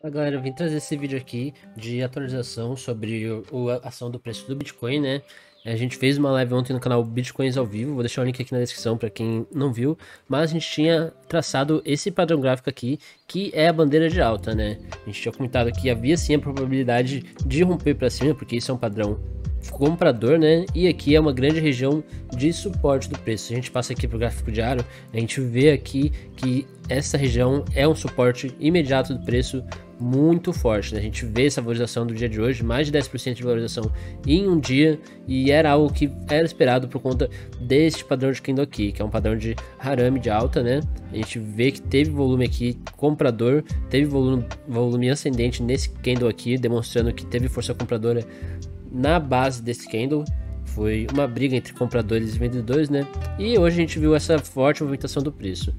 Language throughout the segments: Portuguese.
Fala, galera, eu vim trazer esse vídeo aqui de atualização sobre a ação do preço do Bitcoin, né? A gente fez uma live ontem no canal Bitcoins ao vivo, vou deixar o link aqui na descrição para quem não viu, mas a gente tinha traçado esse padrão gráfico aqui, que é a bandeira de alta, né? A gente tinha comentado que havia sim a probabilidade de romper para cima, porque isso é um padrão comprador, né? E aqui é uma grande região de suporte do preço. Se a gente passa aqui para o gráfico diário, a gente vê aqui que essa região é um suporte imediato do preço muito forte, né? A gente vê essa valorização do dia de hoje, mais de 10% de valorização em um dia, e era algo que era esperado por conta deste padrão de candle aqui, que é um padrão de Harami de alta, né? A gente vê que teve volume aqui comprador, teve volume ascendente nesse candle aqui, demonstrando que teve força compradora na base desse candle. Foi uma briga entre compradores e vendedores, né? E hoje a gente viu essa forte movimentação do preço.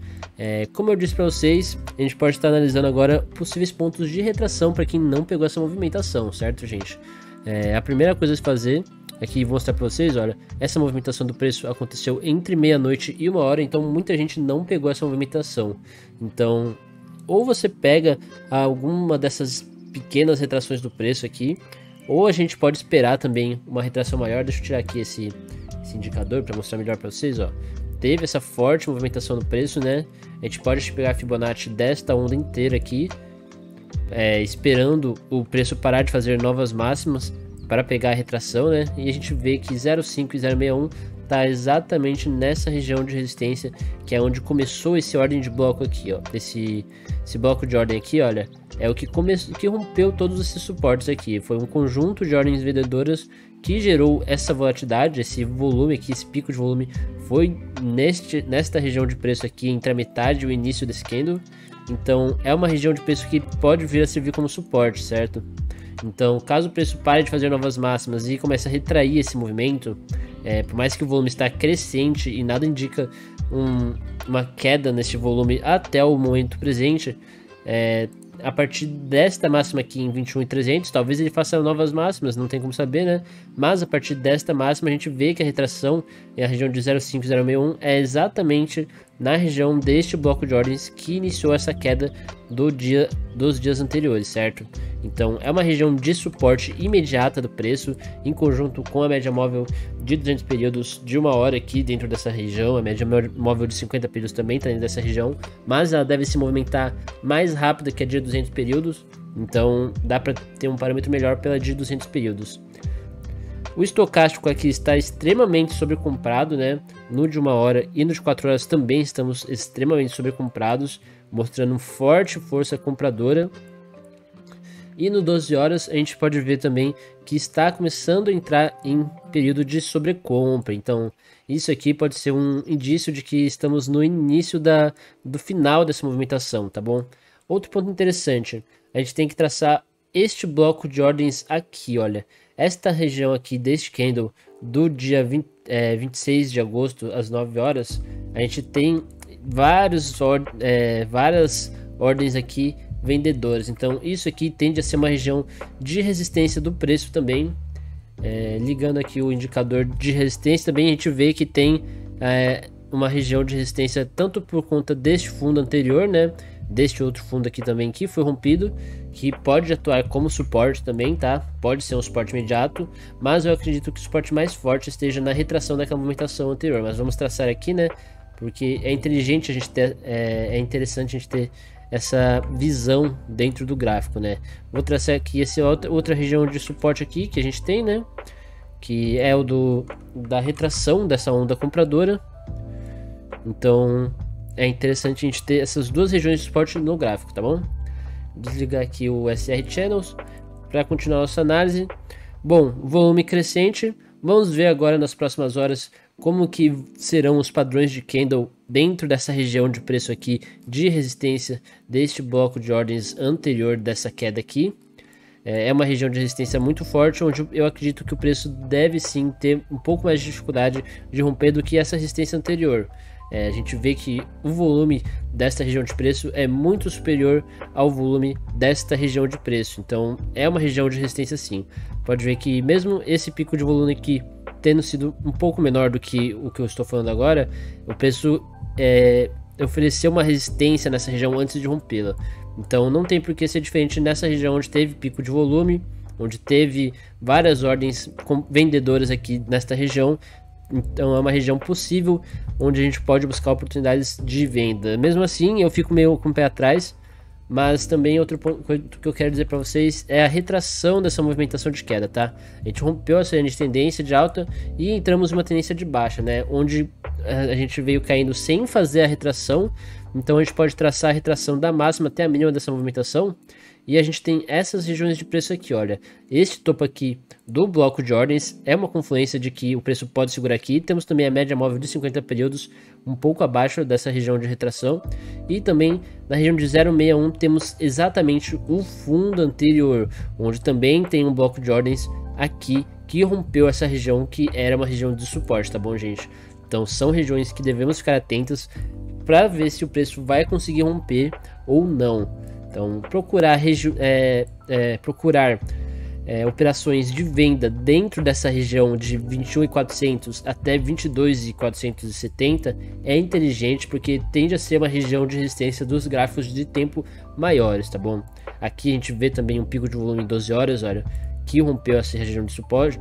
Como eu disse para vocês, a gente pode estar analisando agora possíveis pontos de retração para quem não pegou essa movimentação, certo, gente? A primeira coisa a se fazer aqui, vou mostrar para vocês, olha, essa movimentação do preço aconteceu entre meia-noite e 1h, então muita gente não pegou essa movimentação. Então, ou você pega alguma dessas pequenas retrações do preço aqui, ou a gente pode esperar também uma retração maior. Deixa eu tirar aqui esse indicador para mostrar melhor para vocês, ó. Teve essa forte movimentação no preço, né? A gente pode pegar a Fibonacci desta onda inteira aqui, esperando o preço parar de fazer novas máximas para pegar a retração, né? E a gente vê que 0,5 e 0,61 tá exatamente nessa região de resistência, que é onde começou esse ordem de bloco aqui, ó. Esse bloco de ordem aqui, olha, é o que rompeu todos esses suportes aqui. Foi um conjunto de ordens vendedoras que gerou essa volatilidade, esse volume aqui, esse pico de volume foi nesta região de preço aqui, entre a metade e o início desse candle. Então é uma região de preço que pode vir a servir como suporte, certo? Então, caso o preço pare de fazer novas máximas e comece a retrair esse movimento, por mais que o volume está crescente e nada indica uma queda nesse volume até o momento presente, a partir desta máxima aqui em 21.300, talvez ele faça novas máximas, não tem como saber, né? Mas a partir desta máxima a gente vê que a retração em a região de 0,5 e 0,61 é exatamente na região deste bloco de ordens que iniciou essa queda dos dias anteriores, certo? Então é uma região de suporte imediata do preço, em conjunto com a média móvel de 200 períodos de 1h aqui dentro dessa região. A média móvel de 50 períodos também está dentro dessa região, mas ela deve se movimentar mais rápido que a de 200 períodos, então dá para ter um parâmetro melhor pela de 200 períodos. O estocástico aqui está extremamente sobrecomprado, né? No de 1h e no de 4 horas também estamos extremamente sobrecomprados, mostrando forte força compradora. E no 12 horas a gente pode ver também que está começando a entrar em período de sobrecompra. Então isso aqui pode ser um indício de que estamos no início do final dessa movimentação, tá bom? Outro ponto interessante, a gente tem que traçar este bloco de ordens aqui, olha. Esta região aqui deste candle do dia 26 de agosto às 9 horas, a gente tem várias ordens aqui vendedoras. Então isso aqui tende a ser uma região de resistência do preço também. Ligando aqui o indicador de resistência, também a gente vê que tem uma região de resistência tanto por conta deste fundo anterior, né? Deste outro fundo aqui também que foi rompido, que pode atuar como suporte também, tá? Pode ser um suporte imediato, mas eu acredito que o suporte mais forte esteja na retração daquela movimentação anterior. Mas vamos traçar aqui, né? Porque é inteligente a gente ter, é interessante a gente ter essa visão dentro do gráfico, né? Vou traçar aqui essa outra região de suporte aqui que a gente tem, né? Que é o da retração dessa onda compradora. Então é interessante a gente ter essas duas regiões de suporte no gráfico, tá bom? Desligar aqui o SR Channels para continuar nossa análise. Bom, volume crescente. Vamos ver agora nas próximas horas como que serão os padrões de candle dentro dessa região de preço aqui de resistência deste bloco de ordens anterior dessa queda aqui. É uma região de resistência muito forte, onde eu acredito que o preço deve sim ter um pouco mais de dificuldade de romper do que essa resistência anterior. A gente vê que o volume desta região de preço é muito superior ao volume desta região de preço, então é uma região de resistência sim. Pode ver que mesmo esse pico de volume aqui tendo sido um pouco menor do que o que eu estou falando agora, o preço ofereceu uma resistência nessa região antes de rompê-la. Então não tem por que ser diferente nessa região onde teve pico de volume, onde teve várias ordens vendedoras aqui nesta região. Então é uma região possível onde a gente pode buscar oportunidades de venda. Mesmo assim, eu fico meio com o pé atrás, mas também outro ponto que eu quero dizer para vocês é a retração dessa movimentação de queda, tá? A gente rompeu essa linha de tendência de alta e entramos em uma tendência de baixa, né? Onde a gente veio caindo sem fazer a retração. Então a gente pode traçar a retração da máxima até a mínima dessa movimentação. E a gente tem essas regiões de preço aqui, olha. Este topo aqui do bloco de ordens é uma confluência de que o preço pode segurar aqui. Temos também a média móvel de 50 períodos um pouco abaixo dessa região de retração. E também na região de 0,61 temos exatamente o fundo anterior, onde também tem um bloco de ordens aqui que rompeu essa região que era uma região de suporte, tá bom, gente? Então são regiões que devemos ficar atentos para ver se o preço vai conseguir romper ou não. Então, procurar operações de venda dentro dessa região de 21.400 até 22.470 é inteligente, porque tende a ser uma região de resistência dos gráficos de tempo maiores, tá bom? Aqui a gente vê também um pico de volume em 12 horas, olha, que rompeu essa região de suporte,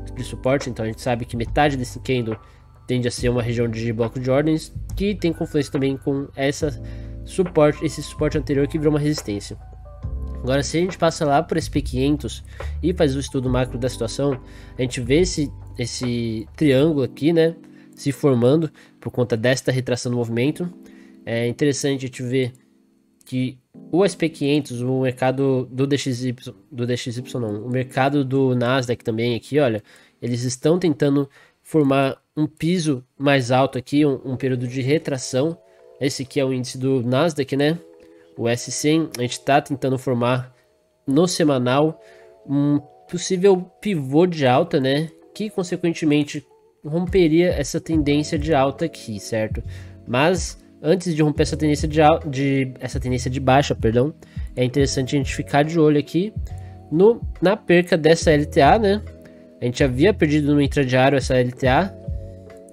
então a gente sabe que metade desse candle tende a ser uma região de bloco de ordens, que tem confluência também com esse suporte anterior que virou uma resistência. Agora, se a gente passa lá para SP500 e faz o estudo macro da situação, a gente vê esse triângulo aqui, né, se formando por conta desta retração do movimento. É interessante a gente ver que o SP500, o mercado do DXY não, o mercado do Nasdaq também aqui, olha, eles estão tentando formar um piso mais alto aqui, um período de retração. Esse aqui é o índice do Nasdaq, né? O S100, a gente está tentando formar no semanal um possível pivô de alta, né? Que consequentemente romperia essa tendência de alta aqui, certo? Mas antes de romper essa tendência de baixa, perdão, é interessante a gente ficar de olho aqui na perca dessa LTA, né? A gente havia perdido no intradiário essa LTA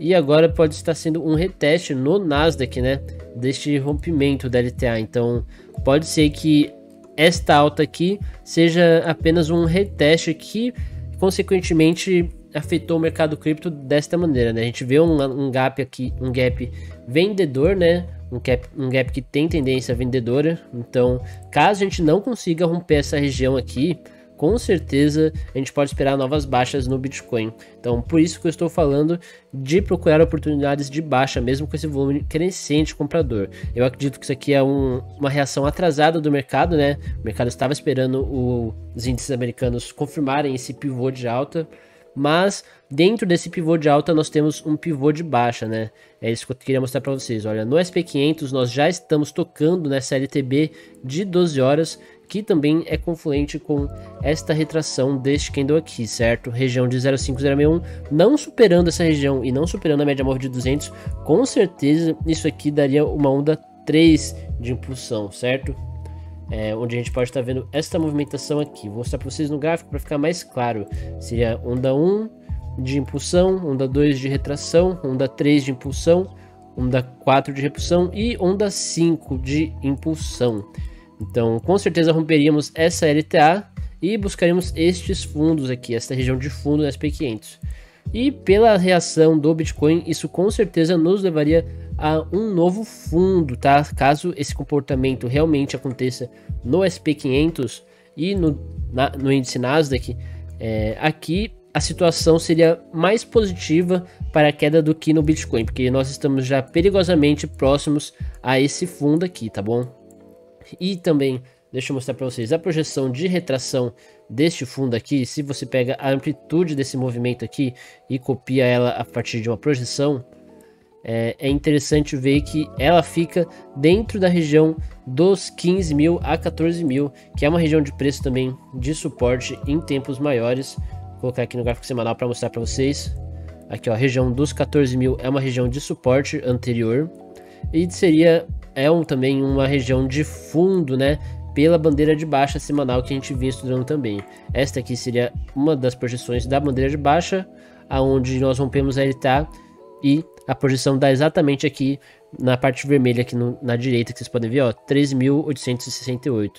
e agora pode estar sendo um reteste no Nasdaq, né, deste rompimento da LTA. Então pode ser que esta alta aqui seja apenas um reteste que consequentemente afetou o mercado cripto desta maneira, né? A gente vê um gap aqui, um gap vendedor, né? Um gap que tem tendência vendedora. Então, caso a gente não consiga romper essa região aqui, com certeza a gente pode esperar novas baixas no Bitcoin. Então, por isso que eu estou falando de procurar oportunidades de baixa, mesmo com esse volume crescente comprador. Eu acredito que isso aqui é uma reação atrasada do mercado, né? O mercado estava esperando os índices americanos confirmarem esse pivô de alta, mas dentro desse pivô de alta nós temos um pivô de baixa, né? É isso que eu queria mostrar para vocês. Olha, no SP500 nós já estamos tocando nessa LTB de 12 horas, que também é confluente com esta retração deste candle aqui, certo? Região de 0,5061, não superando essa região e não superando a média móvel de 200, com certeza isso aqui daria uma onda 3 de impulsão, certo? Onde a gente pode estar vendo esta movimentação aqui. Vou mostrar para vocês no gráfico para ficar mais claro. Seria onda 1 de impulsão, onda 2 de retração, onda 3 de impulsão, onda 4 de repulsão e onda 5 de impulsão. Então, com certeza romperíamos essa LTA e buscaríamos estes fundos aqui, esta região de fundo das SP500. E pela reação do Bitcoin, isso com certeza nos levaria a um novo fundo, tá? Caso esse comportamento realmente aconteça no SP500 e no índice Nasdaq, aqui a situação seria mais positiva para a queda do que no Bitcoin, porque nós estamos já perigosamente próximos a esse fundo aqui, tá bom? E também, deixa eu mostrar para vocês a projeção de retração deste fundo aqui. Se você pega a amplitude desse movimento aqui e copia ela a partir de uma projeção, é interessante ver que ela fica dentro da região dos 15.000 a 14.000, que é uma região de preço também de suporte em tempos maiores. Vou colocar aqui no gráfico semanal para mostrar para vocês. Aqui, ó, a região dos 14.000 é uma região de suporte anterior e seria também uma região de fundo, né, pela bandeira de baixa semanal que a gente vinha estudando também. Esta aqui seria uma das projeções da bandeira de baixa, aonde nós rompemos a LTA e a projeção dá exatamente aqui na parte vermelha aqui na direita, que vocês podem ver, ó, 13.868.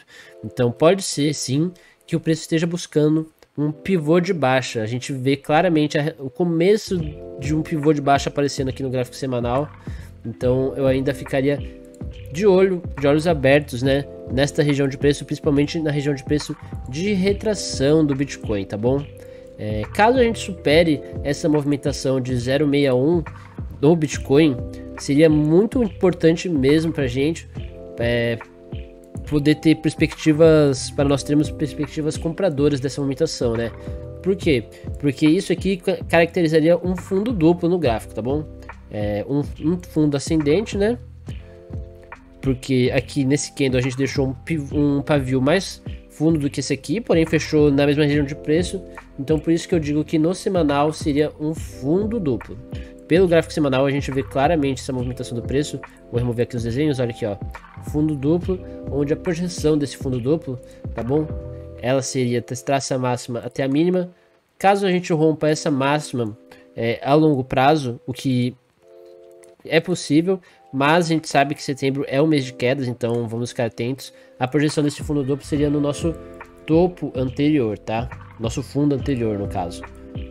Então pode ser sim que o preço esteja buscando um pivô de baixa. A gente vê claramente o começo de um pivô de baixa aparecendo aqui no gráfico semanal. Então eu ainda ficaria de olhos abertos, né, nesta região de preço, principalmente na região de preço de retração do Bitcoin, tá bom? Caso a gente supere essa movimentação de 0,61 do Bitcoin, seria muito importante mesmo para a gente poder ter perspectivas, para nós termos perspectivas compradoras dessa movimentação, né? Por quê? Porque isso aqui caracterizaria um fundo duplo no gráfico, tá bom? Um fundo ascendente, né? Porque aqui nesse candle a gente deixou um pavio mais fundo do que esse aqui, porém fechou na mesma região de preço. Então por isso que eu digo que no semanal seria um fundo duplo. Pelo gráfico semanal a gente vê claramente essa movimentação do preço. Vou remover aqui os desenhos, olha aqui, ó, fundo duplo, onde a projeção desse fundo duplo, tá bom? Ela seria testar essa máxima até a mínima. Caso a gente rompa essa máxima a longo prazo, o que é possível, mas a gente sabe que setembro é um mês de quedas, então vamos ficar atentos. A projeção desse fundo duplo seria no nosso topo anterior, tá? Nosso fundo anterior, no caso.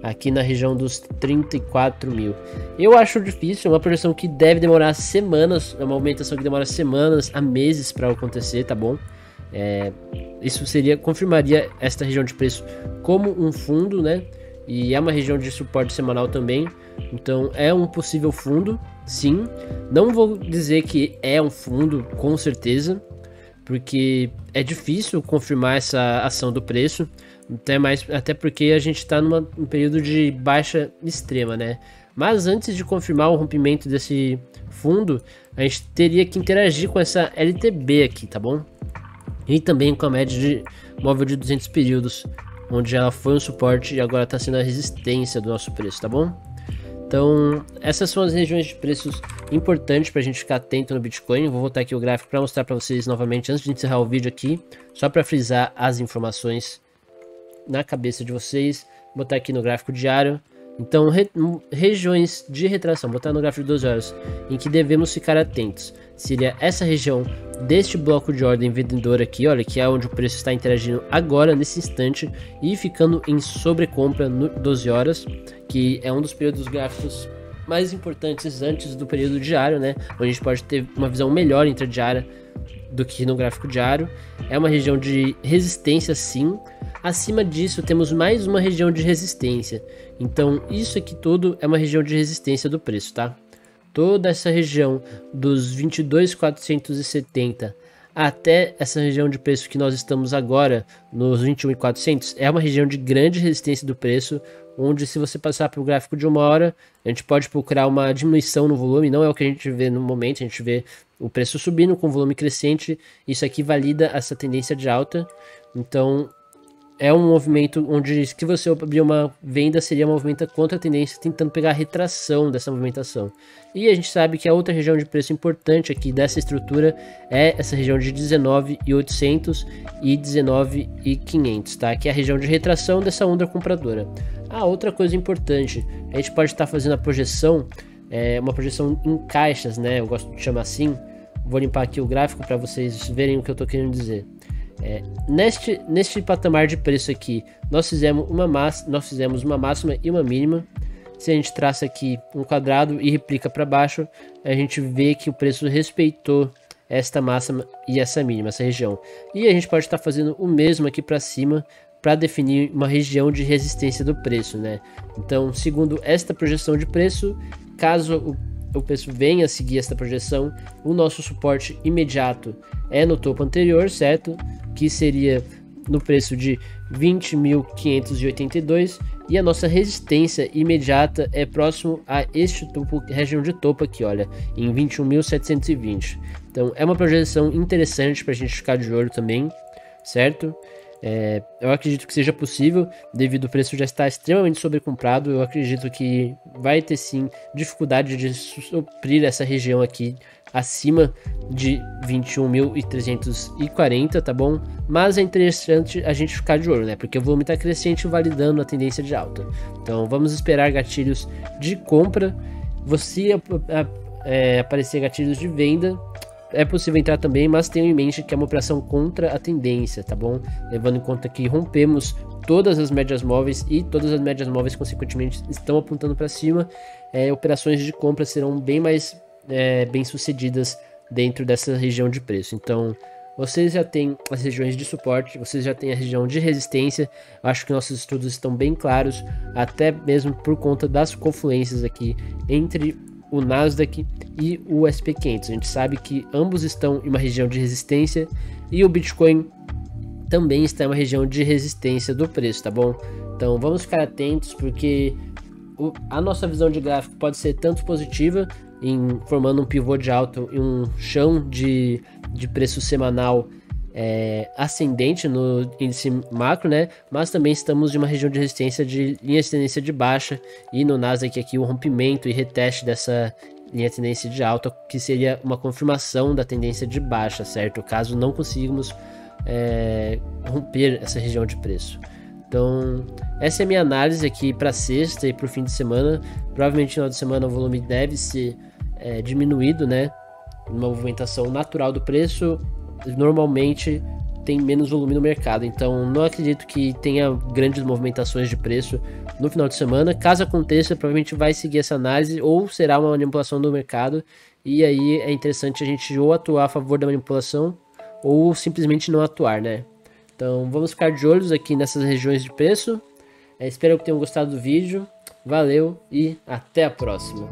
Aqui na região dos 34 mil. Eu acho difícil, é uma projeção que deve demorar semanas, é uma movimentação que demora semanas a meses para acontecer, tá bom? Isso confirmaria esta região de preço como um fundo, né? E é uma região de suporte semanal também. Então é um possível fundo, sim. Não vou dizer que é um fundo, com certeza, porque é difícil confirmar essa ação do preço. Até porque a gente está num período de baixa extrema, né? Mas antes de confirmar o rompimento desse fundo, a gente teria que interagir com essa LTB aqui, tá bom? E também com a média móvel de 200 períodos, onde ela foi um suporte e agora está sendo a resistência do nosso preço, tá bom? Então, essas são as regiões de preços importantes para a gente ficar atento no Bitcoin. Eu vou voltar aqui o gráfico para mostrar para vocês novamente antes de encerrar o vídeo aqui, só para frisar as informações na cabeça de vocês. Botar aqui no gráfico diário. Então, regiões de retração, botar no gráfico de 12 horas, em que devemos ficar atentos. Seria essa região deste bloco de ordem vendedora aqui, olha, que é onde o preço está interagindo agora, nesse instante, e ficando em sobrecompra no 12 horas, que é um dos períodos gráficos mais importantes antes do período diário, né? Onde a gente pode ter uma visão melhor intradiária do que no gráfico diário. É uma região de resistência, sim. Acima disso temos mais uma região de resistência. Então isso aqui tudo é uma região de resistência do preço, tá? Toda essa região dos 22.470 até essa região de preço que nós estamos agora, nos 21.400, é uma região de grande resistência do preço, onde se você passar para o gráfico de uma hora, a gente pode procurar uma diminuição no volume. Não é o que a gente vê no momento, a gente vê o preço subindo com volume crescente. Isso aqui valida essa tendência de alta. Então é um movimento onde, se você abrir uma venda, seria um movimento contra a tendência, tentando pegar a retração dessa movimentação. E a gente sabe que a outra região de preço importante aqui dessa estrutura é essa região de 19.800 e 19.500, tá? Que é a região de retração dessa onda compradora. Outra coisa importante, a gente pode estar fazendo a projeção, uma projeção em caixas, né? Eu gosto de chamar assim. Vou limpar aqui o gráfico para vocês verem o que eu estou querendo dizer. Neste patamar de preço aqui, nós fizemos uma máxima e uma mínima. Se a gente traça aqui um quadrado e replica para baixo, a gente vê que o preço respeitou esta máxima e essa mínima, essa região. E a gente pode estar fazendo o mesmo aqui para cima, para definir uma região de resistência do preço, né? Então, segundo esta projeção de preço, caso o preço venha a seguir esta projeção, o nosso suporte imediato é no topo anterior, certo? Que seria no preço de 20.582, e a nossa resistência imediata é próximo a este topo, região de topo aqui, olha, em 21.720. Então é uma projeção interessante para a gente ficar de olho também, certo? Eu acredito que seja possível, devido ao preço já estar extremamente sobrecomprado. Eu acredito que vai ter sim dificuldade de suprir essa região aqui acima de 21.340, tá bom? Mas é interessante a gente ficar de olho, né? Porque o volume está crescente, validando a tendência de alta. Então vamos esperar gatilhos de compra você aparecer gatilhos de venda, é possível entrar também, mas tenham em mente que é uma operação contra a tendência, tá bom? Levando em conta que rompemos todas as médias móveis e todas as médias móveis consequentemente estão apontando para cima, operações de compra serão bem mais bem sucedidas dentro dessa região de preço. Então, vocês já têm as regiões de suporte, vocês já têm a região de resistência. Acho que nossos estudos estão bem claros, até mesmo por conta das confluências aqui entre o Nasdaq e o SP500. A gente sabe que ambos estão em uma região de resistência e o Bitcoin também está em uma região de resistência do preço, tá bom? Então vamos ficar atentos, porque a nossa visão de gráfico pode ser tanto positiva, formando um pivô de alta e um chão de preço semanal ascendente no índice macro, né? Mas também estamos em uma região de resistência de linha de tendência de baixa, e no Nasdaq aqui o rompimento e reteste dessa linha de tendência de alta, que seria uma confirmação da tendência de baixa, certo? Caso não consigamos romper essa região de preço. Então, essa é a minha análise aqui para sexta e para o fim de semana. Provavelmente no final de semana o volume deve ser diminuído, né? Uma movimentação natural do preço normalmente tem menos volume no mercado, então não acredito que tenha grandes movimentações de preço no final de semana. Caso aconteça, provavelmente vai seguir essa análise ou será uma manipulação do mercado, e aí é interessante a gente ou atuar a favor da manipulação ou simplesmente não atuar, né? Então vamos ficar de olhos aqui nessas regiões de preço. Espero que tenham gostado do vídeo. Valeu e até a próxima.